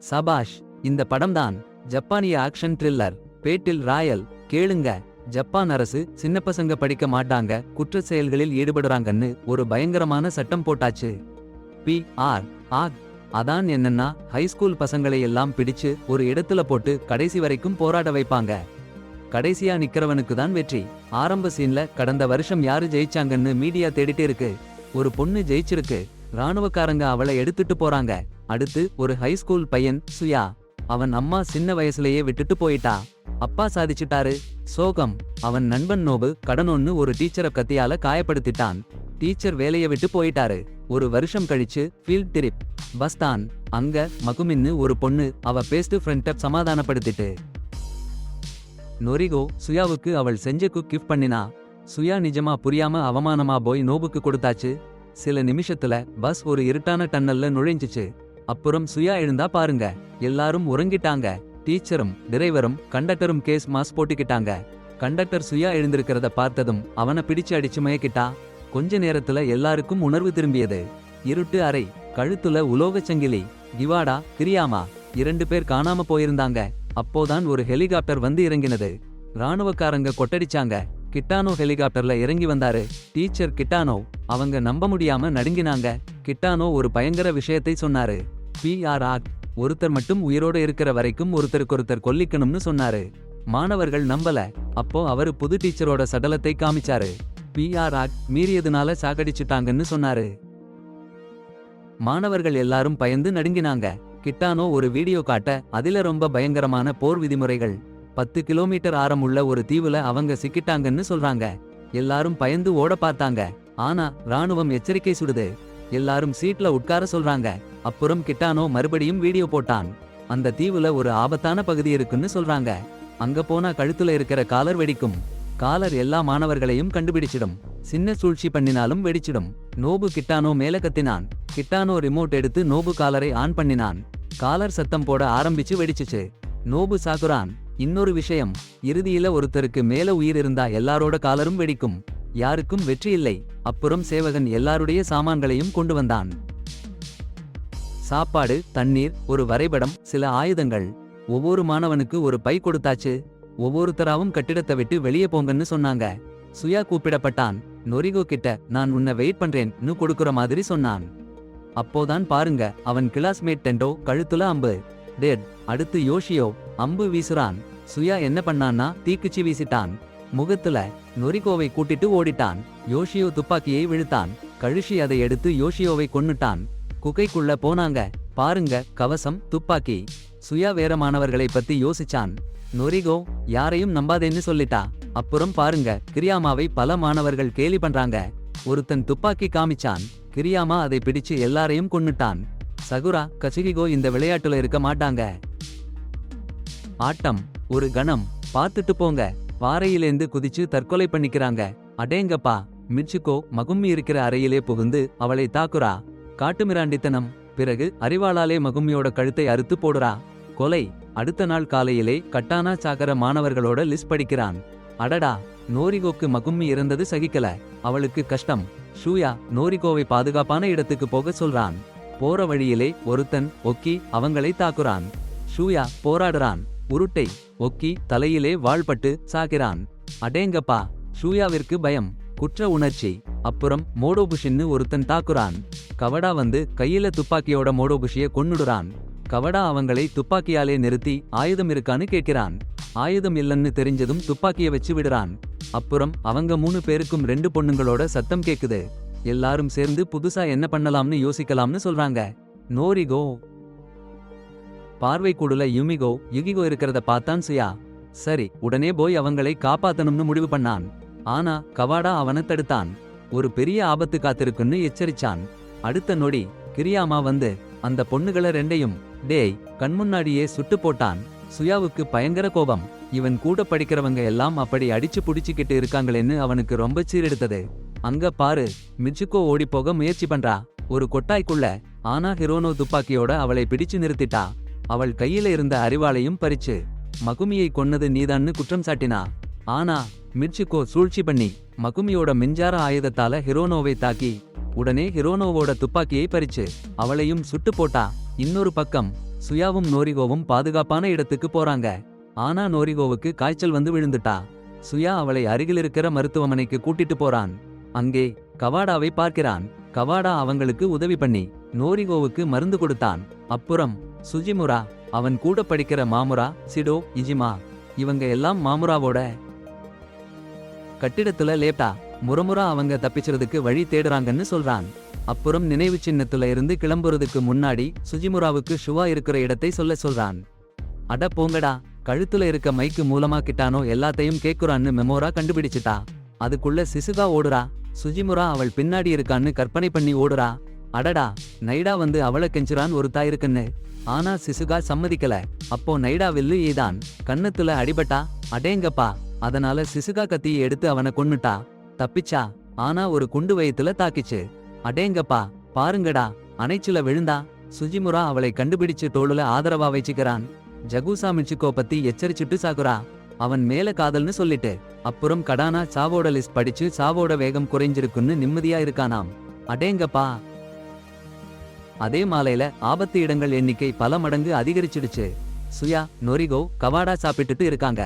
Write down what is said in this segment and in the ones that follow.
சபாஷ்! இந்த படம்தான் ஜப்பானிய ஆக்ஷன் த்ரில்லர் பேட்டில் ராயல். கேளுங்க. ஜப்பான் அரசு சின்ன பசங்க படிக்க மாட்டாங்க, குற்ற செயல்களில் ஈடுபடுறாங்கன்னு ஒரு பயங்கரமான சட்டம் போட்டாச்சு. பி.ஆர். ஆக். அதான் என்னன்னா, ஹைஸ்கூல் பசங்களை எல்லாம் பிடிச்சு ஒரு இடத்துல போட்டு கடைசி வரைக்கும் போராட வைப்பாங்க. கடைசியா நிக்கிறவனுக்கு தான் வெற்றி. ஆரம்ப சீன்ல கடந்த வருஷம் யாரு ஜெயிச்சாங்கன்னு மீடியா தேடிட்டு இருக்கு. ஒரு பொண்ணு ஜெயிச்சிருக்கு. ராணுவக்காரங்க அவளை எடுத்துட்டு போறாங்க. அடுத்து ஒரு ஹைஸ்கூல் பையன் சுயா. அவன் அம்மா சின்ன வயசுலயே விட்டுட்டு போயிட்டா. அப்பா சாதிச்சிட்டாரு. சோகம். அவன் நண்பன் நோபு கடனொன்னு ஒரு டீச்சரை கத்தியால காயப்படுத்திட்டான். டீச்சர் வேலைய விட்டு போயிட்டாரு. ஒரு வருஷம் கழிச்சு ஃபீல்ட் ட்ரிப். பஸ்தான். அங்க மகுமின்னு ஒரு பொண்ணு அவ பெஸ்ட் ஃப்ரெண்ட சமாதானப்படுத்திட்டு நொரிகோ சுயாவுக்கு அவள் செஞ்சக்கு கிஃப்ட் பண்ணினா. சுயா நிஜமா புரியாம அவமானமா போய் நோபுக்கு கொடுத்தாச்சு. சில நிமிஷத்துல பஸ் ஒரு இருட்டான டன்னல்ல நுழைஞ்சிச்சு. அப்புறம் சுயா எழுந்தா பாருங்க. எல்லாரும் உறங்கிட்டாங்க. டீச்சரும் டிரைவரும் கண்டக்டரும் கேஸ் மாஸ் போட்டுக்கிட்டாங்க. கண்டக்டர் சுயா எழுந்திருக்கிறத பார்த்ததும் அவனை பிடிச்சு அடிச்சு மயக்கிட்டா. கொஞ்ச நேரத்துல எல்லாருக்கும் உணர்வு திரும்பியது. இருட்டு அறை. கழுத்துல உலோகச் சங்கிலி. கிவாடா கிரியாமா 2 பேர் காணாம போயிருந்தாங்க. அப்போதான் ஒரு ஹெலிகாப்டர் வந்து இறங்கினது. ராணுவக்காரங்க கொட்டடிச்சாங்க. கிட்டானோ ஹெலிகாப்டர்ல இறங்கி வந்தாரு. டீச்சர் கிட்டானோ. அவங்க நம்ப முடியாம நடுங்கினாங்க. கிட்டானோ ஒரு பயங்கர விஷயத்தை சொன்னாரு. பி.ஆர். ஆக். ஒருத்தர் மட்டும் உயிரோட இருக்கிற வரைக்கும் ஒருத்தருக்கொருத்தர் கொல்லிக்கணும்னு சொன்னாரு. மாணவர்கள் நம்பல. அப்போ அவரு புது டீச்சரோட சடலத்தை காமிச்சாரு. பி.ஆர். ஆக் மீறியதுனால சாகடிச்சுட்டாங்கன்னு சொன்னாரு. மாணவர்கள் எல்லாரும் பயந்து நடுங்கினாங்க. கிட்டானோ ஒரு வீடியோ காட்ட, அதில ரொம்ப பயங்கரமான போர் விதிமுறைகள். 10 கிலோமீட்டர் ஆரம் உள்ள ஒரு தீவுல அவங்க சிக்கிட்டாங்கன்னு சொல்றாங்க. எல்லாரும் பயந்து ஓட பார்த்தாங்க. ஆனா ராணுவம் எச்சரிக்கை சுடுது. எல்லாரும் சீட்ல உட்கார சொல்றாங்க. அப்புறம் கிட்டானோ மறுபடியும் வீடியோ போட்டான். அந்த தீவுல ஒரு ஆபத்தான பகுதி இருக்குன்னு சொல்றாங்க. அங்க போனா கழுத்துல இருக்கிற காலர் வெடிக்கும். காலர் எல்லா மாணவர்களையும் கண்டுபிடிச்சிடும். சின்ன சூழ்ச்சி பண்ணினாலும் வெடிச்சிடும். நோபு கிட்டானோ மேல கத்தினான். கிட்டானோ ரிமோட் எடுத்து நோபு காலரை ஆன் பண்ணினான். காலர் சத்தம் போட ஆரம்பிச்சு வெடிச்சுச்சு. நோபு சாகுறான். இன்னொரு விஷயம், இறுதியில ஒருத்தருக்கு மேல உயிர் இருந்தா எல்லாரோட காலரும் வெடிக்கும். யாருக்கும் வெற்றி இல்லை. அப்புறம் சேவகன் எல்லாருடைய சாமான்களையும் கொண்டு வந்தான். சாப்பாடு, தண்ணீர், ஒரு வரைபடம், சில ஆயுதங்கள். ஒவ்வொரு மாணவனுக்கு ஒரு பை கொடுத்தாச்சு. ஒவ்வொருத்தராவும் கட்டிடத்தை விட்டு வெளியே போங்கன்னு சொன்னாங்க. சுயா கூப்பிடப்பட்டான். நொரிகோ கிட்ட நான் உன்னை வெயிட் பண்றேன்னு கொடுக்குற மாதிரி சொன்னான். அப்போதான் பாருங்க, அவன் கிளாஸ்மேட் டெண்டோ கழுத்துல அம்பு. டெட். அடுத்து யோஷியோ அம்பு வீசுறான். சுயா என்ன பண்ணான்னா தீக்குச்சி வீசிட்டான். முகத்துல. நொரிகோவை கூட்டிட்டு ஓடிட்டான். யோஷியோ துப்பாக்கியை விழுத்தான். கழிஷி அதை எடுத்து யோஷியோவை கொன்னுட்டான். குகைக்குள்ள போனாங்க. பாருங்க, கவசம், துப்பாக்கி. சுயா வேற மாணவர்களை பத்தி யோசிச்சான். நொரிகோ யாரையும் நம்பாதேன்னு சொல்லிட்டா. அப்புறம் பாருங்க, கிரியாமாவை பல மாணவர்கள் கேலி பண்றாங்க. ஒருத்தன் துப்பாக்கி காமிச்சான். கிரியாமா அதை பிடிச்சு எல்லாரையும் கொன்னுட்டான். சகுரா கசுகிகோ இந்த விளையாட்டுல இருக்க மாட்டாங்க. ஆட்டம். ஒரு கணம். பார்த்துட்டு போங்க. பாறையிலேந்து குதிச்சு தற்கொலை பண்ணிக்கிறாங்க. அடேங்கப்பா. மிர்சுகோ மகும்மி இருக்கிற அறையிலே புகுந்து அவளை தாக்குறா. காட்டுமிராண்டித்தனம். பிறகு அறிவாளாலே மகும்மியோட கழுத்தை அறுத்து போடுறா. கொலை. அடுத்த நாள் காலையிலே கட்டானா சாகர மாணவர்களோட லிஸ்ட் படிக்கிறான். அடடா. நோரிகோக்கு மகும்மி இறந்தது சகிக்கல. அவளுக்கு கஷ்டம். ஷூயா நோரிகோவை பாதுகாப்பான இடத்துக்கு போக சொல்றான். போற வழியிலே ஒருத்தன் ஒக்கி அவங்களை தாக்குறான். ஷூயா போராடுறான். உருட்டை. ஒக்கி தலையிலே வாள்பட்டு சாகிறான். அடேங்கப்பா. ஷூயாவிற்கு பயம், குற்ற உணர்ச்சி. அப்புறம் மோடோபுஷின்னு ஒருத்தன் தாக்குறான். கவடா வந்து கையில துப்பாக்கியோட மோடோபுஷிய கொன்னுடுறான். கவடா அவங்களை துப்பாக்கியாலே நிறுத்தி ஆயுதம் இருக்கான்னு கேட்கிறான். ஆயுதம் இல்லன்னு தெரிஞ்சதும் துப்பாக்கிய வச்சு விடுறான். அப்புறம் அவங்க 3 பேருக்கும் 2 பொண்ணுங்களோட சத்தம் கேக்குது. எல்லாரும் சேர்ந்து புதுசா என்ன பண்ணலாம்னு யோசிக்கலாம்னு சொல்றாங்க. நோரிகோ பார்வைக்கூடுல யுகிகோ இருக்கிறத பார்த்தான் சுயா. சரி, உடனே போய் அவங்களை காப்பாத்தணும்னு முடிவு பண்ணான். ஆனா கவாடா அவனை தடுத்தான். ஒரு பெரிய ஆபத்து காத்திருக்குன்னு எச்சரிச்சான். அடுத்த நொடி கிரியாமா வந்து அந்த பொண்ணுகளை 2யும் டேய் கண்முன்னாடியே சுட்டு போட்டான். சுயாவுக்கு பயங்கர கோபம். இவன் கூட படிக்கிறவங்க எல்லாம் அப்படி அடிச்சு புடிச்சுக்கிட்டு இருக்காங்களேன்னு அவனுக்கு ரொம்ப சீரெடுத்தது. அங்க பாரு, மிர்சுகோ ஓடிப்போக முயற்சி பண்றா. ஒரு கொட்டாய்க்குள்ள. ஆனா ஹிரோனோ துப்பாக்கியோட அவளை பிடிச்சு நிறுத்திட்டா. அவள் கையில இருந்த அறிவாளையும் பறிச்சு மகுமியை கொன்னது நீதான்னு குற்றம் சாட்டினா. ஆனா மிர்சுகோ சூழ்ச்சி பண்ணி மகுமியோட மின்சார ஆயுதத்தால ஹிரோனோவை தாக்கி உடனே ஹிரோனோவோட துப்பாக்கியை பறிச்சு அவளையும் சுட்டு போட்டா. இன்னொரு பக்கம் சுயாவும் நோரிகோவும் பாதுகாப்பான இடத்துக்கு போறாங்க. ஆனா நோரிகோவுக்கு காய்ச்சல் வந்து விழுந்துட்டா. சுயா அவளை அருகில் இருக்கிற மருத்துவமனைக்கு கூட்டிட்டு போறான். அங்கே கவாடாவை பார்க்கிறான். கவாடா அவங்களுக்கு உதவி பண்ணி நோரிகோவுக்கு மருந்து கொடுத்தான். அப்புறம் சுஜிமுரா, அவன் கூட படிக்கிற மாமுரா, சிடோ, இஜிமா, இவங்க எல்லாம் மாமுராவோட கட்டிடத்துல லேப்டா முறமுறா அவங்க தப்பிச்சுறதுக்கு வழி தேடுறாங்கன்னு சொல்றான். அப்புறம் நினைவு சின்னத்துல இருந்து கிளம்புறதுக்கு முன்னாடி சுஜிமுராவுக்கு ஷுவா இருக்கிற இடத்தை சொல்றான். அட போங்கடா, கழுத்துல இருக்க மைக்கு மூலமா கிட்டானோ எல்லாத்தையும் கேக்குறான்னு மெமோரா கண்டுபிடிச்சிட்டா. அதுக்குள்ள சிசுகா ஓடுறா. சுஜிமுரா அவள் பின்னாடி இருக்கான்னு கற்பனை பண்ணி ஓடுறா. அடடா, நைடா வந்து அவளை கெஞ்சுறான் ஒரு தாயிருக்குன்னு. ஆனா சிசுகா சம்மதிக்கல. அப்போ நைடா வில்லு ஏதான் கன்னத்துல அடிபட்டா. அடேங்கப்பா, அதனால சிசுகா கத்தியை எடுத்து அவனை கொன்னுட்டா. தப்பிச்சா. ஆனா ஒரு குண்டு வயித்துல தாக்கிச்சு. அடேங்கப்பா, பாருங்கடா, அணைச்சுல விழுந்தா. சுஜிமுரா அவளை கண்டுபிடிச்சு தோளுல ஆதரவா வச்சுக்கிறான். ஜகுசா மிச்சுக்கோ பத்தி எச்சரிச்சுட்டு சாகுரா. அவன் மேல காதல்னு சொல்லிட்டு. அப்புறம் கடானா சாவோட லிஸ்ட் படிச்சு சாவோட வேகம் குறைஞ்சிருக்குன்னு நிம்மதியா இருக்கானாம். அடேங்கப்பா. அதே மாலையில ஆபத்து இடங்கள் எண்ணிக்கை பல மடங்கு அதிகரிச்சிடுச்சு. சுயா, நொரிகோ, கவாடா சாப்பிட்டுட்டு இருக்காங்க.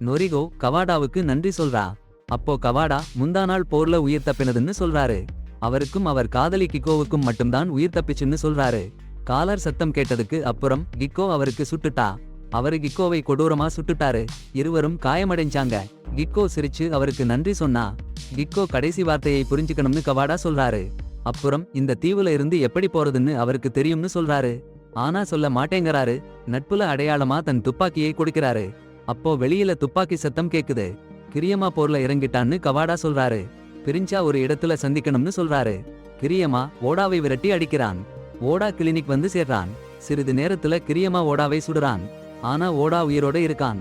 நொரிகோ கவாடாவுக்கு நன்றி சொல்றா. அப்போ கவாடா முந்தா நாள் போர்ல உயிர் தப்பினதுன்னு சொல்றாரு. அவருக்கும் அவர் காதலி கிக்கோவுக்கும் மட்டும்தான் உயிர் தப்பிச்சுன்னு சொல்றாரு. காலர் சத்தம் கேட்டதுக்கு அப்புறம் கிக்கோ அவருக்கு சுட்டுட்டா. அவரு கிக்கோவை கொடூரமா சுட்டுட்டாரு. இருவரும் காயமடைஞ்சாங்க. கிக்கோ சிரிச்சு அவருக்கு நன்றி சொன்னா. கிக்கோ கடைசி வார்த்தையை புரிஞ்சுக்கணும்னு கவாடா சொல்றாரு. அப்புறம் இந்த தீவுல இருந்து எப்படி போறதுன்னு அவருக்கு தெரியும்னு சொல்றாரு. ஆனா சொல்ல மாட்டேங்கறாரு. நட்புல அடையாளமா தன் துப்பாக்கியை கொடுக்கிறாரு. அப்போ வெளியில துப்பாக்கி சத்தம் கேக்குது. கிரியமா போர்ல இறங்கிட்டான்னு கவாடா சொல்றாரு. பிரிஞ்சா ஒரு இடத்துல சந்திக்கணும்னு சொல்றாரு. கிரியமா ஓடாவை விரட்டி அடிக்கிறான். ஓடா கிளினிக் வந்து சேர்றான். சிறிது நேரத்துல கிரியமா ஓடாவை சுடுறான். ஆனா ஓடா உயிரோட இருக்கான்.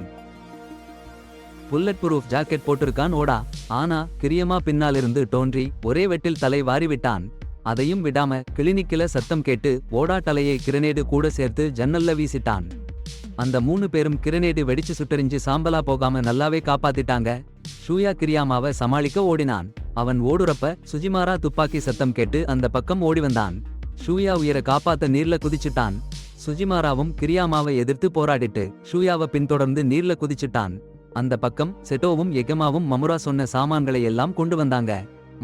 புல்லட் ப்ரூஃப் ஜாக்கெட் போட்டிருக்கான் ஓடா. ஆனா கிரியமா பின்னாலிருந்து தோன்றி ஒரே வெட்டில் தலை வாரி விட்டான். அதையும் விடாம கிளினிக்கில சத்தம் கேட்டு ஓடா தலையை கிரனேடு கூட சேர்த்து ஜன்னல்ல வீசிட்டான். அந்த 3 பேரும் கிரனேடு வெடிச்சு சுட்டறிஞ்சு சாம்பலா போகாம நல்லாவே காப்பாத்திட்டாங்க. ஷூயா கிரியாமாவை சமாளிக்க ஓடினான். அவன் ஓடுறப்ப சுஜிமாரா துப்பாக்கி சத்தம் கேட்டு அந்த பக்கம் ஓடி வந்தான். ஷூயா உயிரை காப்பாத்த நீர்ல குதிச்சுட்டான். சுஜிமாராவும் கிரியாமாவை எதிர்த்து போராடிட்டு ஷூயாவை பின்தொடர்ந்து நீர்ல குதிச்சுட்டான். அந்த பக்கம் செட்டோவும் எகமாவும் மமுரா சொன்ன சாமான்களை எல்லாம் கொண்டு வந்தாங்க.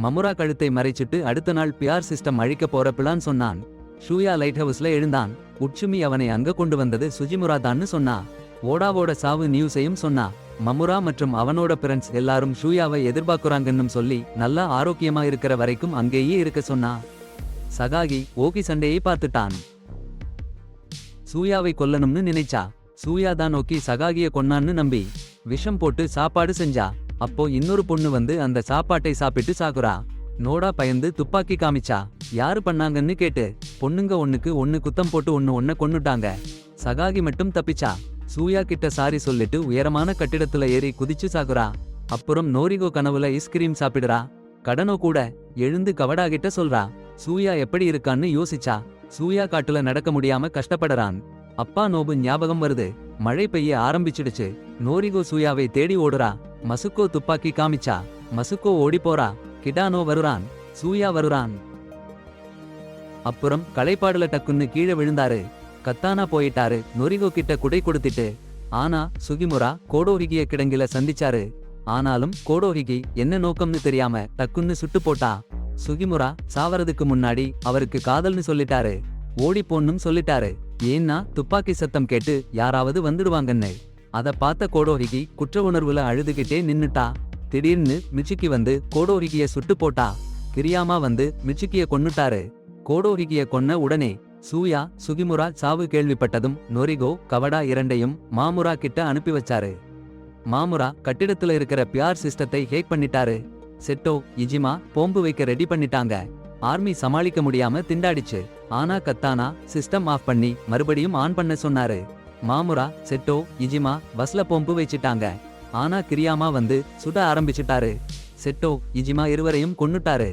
மமுரா கழுத்தை மறைச்சிட்டு அடுத்த நாள் பியார் சிஸ்டம் அழிக்க போற பிளான் சொன்னான். ஷூயா லைட் ஹவுஸ்ல எழுந்தான். உட்சுமி அவனை அங்க கொண்டு வந்தது சுஜிமுரா தான்னு சொன்னா. ஓடாவோட சாவு நியூஸையும் சொன்னா. மமுரா மற்றும் அவனோட பிரெண்ட்ஸ் எல்லாரும் ஷூயாவை எதிர்பார்க்குறாங்கன்னு சொல்லி நல்லா ஆரோக்கியமா இருக்கிற வரைக்கும் அங்கேயே இருக்க சொன்னா. சகாகி ஓகி சண்டையை பார்த்துட்டான். சூயாவை கொல்லணும்னு நினைச்சா. சூயா தான் ஓகி சகாகிய கொன்னான்னு நம்பி விஷம் போட்டு சாப்பாடு செஞ்சா. அப்போ இன்னொரு பொண்ணு வந்து அந்த சாப்பாட்டை சாப்பிட்டு சாகுறா. நோடா பயந்து துப்பாக்கி காமிச்சா. யாரு பண்ணாங்கன்னு கேட்டு பொண்ணுங்க ஒண்ணுக்கு ஒண்ணு குத்தம் போட்டு ஒண்ணு கொன்னுட்டாங்க. சகாகி மட்டும் தப்பிச்சா. சூயா கிட்ட சாரி சொல்லிட்டு உயரமான கட்டிடத்துல ஏறி குதிச்சு சாகுறா. அப்புறம் நோரிகோ கனவுல ஐஸ்கிரீம் சாப்பிடுறா. கடனோ கூட எழுந்து கவடா கிட்ட சொல்றா. சூயா எப்படி இருக்கான்னு யோசிச்சா. சூயா காட்டுல நடக்க முடியாம கஷ்டப்படுறான். அப்பா நோபு ஞாபகம் வருது. மழை பெய்ய ஆரம்பிச்சிடுச்சு. நோரிகோ சூயாவை தேடி ஓடுறா. மசுக்கோ துப்பாக்கி காமிச்சா. மசுக்கோ ஓடி போறா. கிடானோ வருறான். சூயா வருறான். அப்புறம் களைப்பாடுல டக்குன்னு கீழே விழுந்தாரு. கத்தானா போயிட்டாரு. நொரிகோ கிட்ட குடை கொடுத்துட்டு. ஆனா சுகிமுரா கோடோஹிகிய கிடங்கில சந்திச்சாரு. ஆனாலும் கோடோஹிகி என்ன நோக்கம்னு தெரியாம டக்குன்னு சுட்டு போட்டா. சுகிமுரா சாவறதுக்கு முன்னாடி அவருக்கு காதல்னு சொல்லிட்டாரு. ஓடி போன்னும் சொல்லிட்டாரு. ஏன்னா துப்பாக்கி சத்தம் கேட்டு யாராவது வந்துடுவாங்கன்னு. அத பார்த்த கோடோஹிகி குற்ற உணர்வுல அழுதுகிட்டே நின்னுட்டா. திடீர்னு மிச்சுக்கி வந்து கோடோஹிகிய சுட்டு போட்டா. கிரியாமா வந்து மிச்சுக்கிய கொன்னுட்டாரு. கோடோஹிகிய கொன்ன உடனே சூயா சுகிமுரா சாவு கேள்விப்பட்டதும் நொரிகோ கவடா இரண்டையும் மாமுரா கிட்ட அனுப்பி வச்சாரு. மாமுரா கட்டிடத்துல இருக்கிற பியார் சிஸ்டத்தை ஹேக் பண்ணிட்டாரு. செட்டோ இஜிமா போம்பு வைக்க ரெடி பண்ணிட்டாங்க. ஆர்மி சமாளிக்க முடியாம திண்டாடிச்சு. ஆனா கத்தானா சிஸ்டம் ஆஃப் பண்ணி மறுபடியும் ஆன் பண்ண சொன்னாரு. மாமுரா செட்டோ இஜிமா பஸ்ல போம்பு வச்சிட்டாங்க. ஆனா கிரியாமா வந்து சுட ஆரம்பிச்சிட்டாரு. செட்டோ இஜிமா இருவரையும் கொன்னுட்டாரு.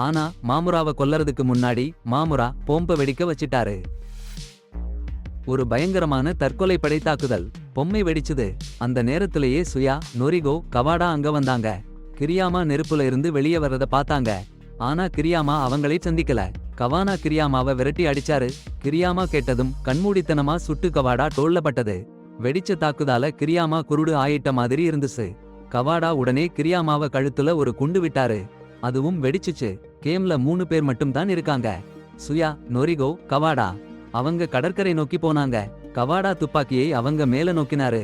ஆனா மாமுராவை கொல்லறதுக்கு முன்னாடி மாமுரா போம்ப வெடிக்க வச்சிட்டாரு. ஒரு பயங்கரமான தற்கொலை படை தாக்குதல். பொம்மை வெடிச்சுது. அந்த நேரத்திலேயே சுயா நொரிகோ கவாடா அங்க வந்தாங்க. கிரியாமா நெருப்புல இருந்து வெளியே வர்றத பார்த்தாங்க. ஆனா கிரியாமா அவங்களை சந்திக்கல. கவானா கிரியாமாவை விரட்டி அடிச்சாரு. கிரியாமா கேட்டதும் கண்மூடித்தனமா சுட்டு கவாடா டோல்லப்பட்டது. வெடிச்ச தாக்குதால கிரியாமா குருடு ஆயிட்ட மாதிரி இருந்துச்சு. கவாடா உடனே கிரியாமாவ கழுத்துல ஒரு குண்டு விட்டாரு. அதுவும் வெடிச்சுச்சு. கேம்ல 3 பேர் மட்டும் தான் இருக்காங்க. சுயா, நொரிகோ, கவாடா. அவங்க கடற்கரை நோக்கி போனாங்க. கவாடா துப்பாக்கியை அவங்க மேல நோக்கினாரு.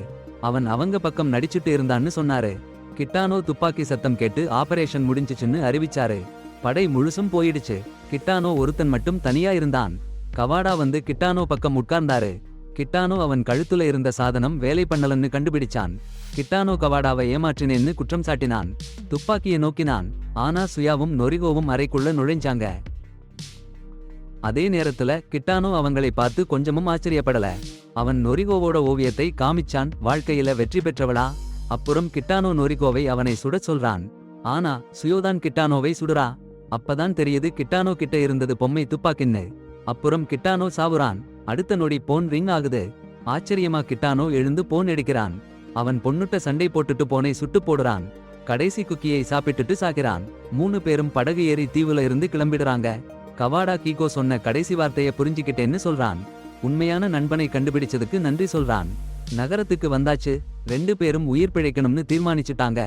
அவன் அவங்க பக்கம் நடிச்சுட்டு இருந்தான்னு சொன்னாரு. கிட்டானோ துப்பாக்கி சத்தம் கேட்டு ஆபரேஷன் முடிஞ்சிச்சுன்னு அறிவிச்சாரு. படை முழுசும் போயிடுச்சு. கிட்டானோ ஒருத்தன் மட்டும் தனியா இருந்தான். கவாடா வந்து கிட்டானோ பக்கம் உட்கார்ந்தாரு. கிட்டானோ அவன் கழுத்துல இருந்த சாதனம் வேலை பண்ணலன்னு கண்டுபிடிச்சான். கிட்டானோ கவாடாவை ஏமாற்றினேன்னு குற்றம் சாட்டினான். துப்பாக்கியை நோக்கினான். ஆனா சுயாவும் நொரிகோவும் அறைக்குள்ள நுழைஞ்சாங்க. அதே நேரத்துல கிட்டானோ அவங்களை பார்த்து கொஞ்சமும் ஆச்சரியப்படல. அவன் நொரிகோவோட ஓவியத்தை காமிச்சான். வாழ்க்கையில வெற்றி பெற்றவளா? அப்புறம் கிட்டானோ நொரிகோவை அவனை சுடச் சொல்றான். ஆனா சுயோதான் கிட்டானோவை சுடுறா. அப்பதான் தெரியுது கிட்டானோ கிட்ட இருந்தது பொம்மை துப்பாக்கின்னு. அப்புறம் கிட்டானோ சாவுறான். அடுத்த நொடி போன் ரிங் ஆகுது. ஆச்சரியமா கிட்டானோ எழுந்து போன் எடுக்கிறான். அவன் பொண்ணுட்ட சண்டை போட்டுட்டு போனை சுட்டு போடுறான். கடைசி குக்கியை சாப்பிட்டுட்டு சாகிறான். 3 பேரும் படகு ஏறி தீவுல இருந்து கிளம்பிடுறாங்க. கவாடா கீகோ சொன்ன கடைசி வார்த்தைய புரிஞ்சுக்கிட்டேன்னு சொல்றான். உண்மையான நண்பனை கண்டுபிடிச்சதுக்கு நன்றி சொல்றான். நகரத்துக்கு வந்தாச்சு. 2 பேரும் உயிர் பிழைக்கணும்னு தீர்மானிச்சுட்டாங்க.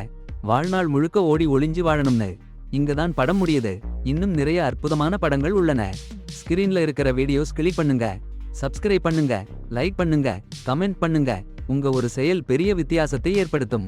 வாழ்நாள் முழுக்க ஓடி ஒளிஞ்சு வாழணும்னு. இங்கதான் படம் முடியுது. இன்னும் நிறைய அற்புதமான படங்கள் உள்ளன. ஸ்கிரீன்ல இருக்கிற வீடியோஸ் கிளிக் பண்ணுங்க. சப்ஸ்கிரைப் பண்ணுங்க. லைக் பண்ணுங்க. கமெண்ட் பண்ணுங்க. உங்க ஒரு செயல் பெரிய வித்தியாசத்தை ஏற்படுத்தும்.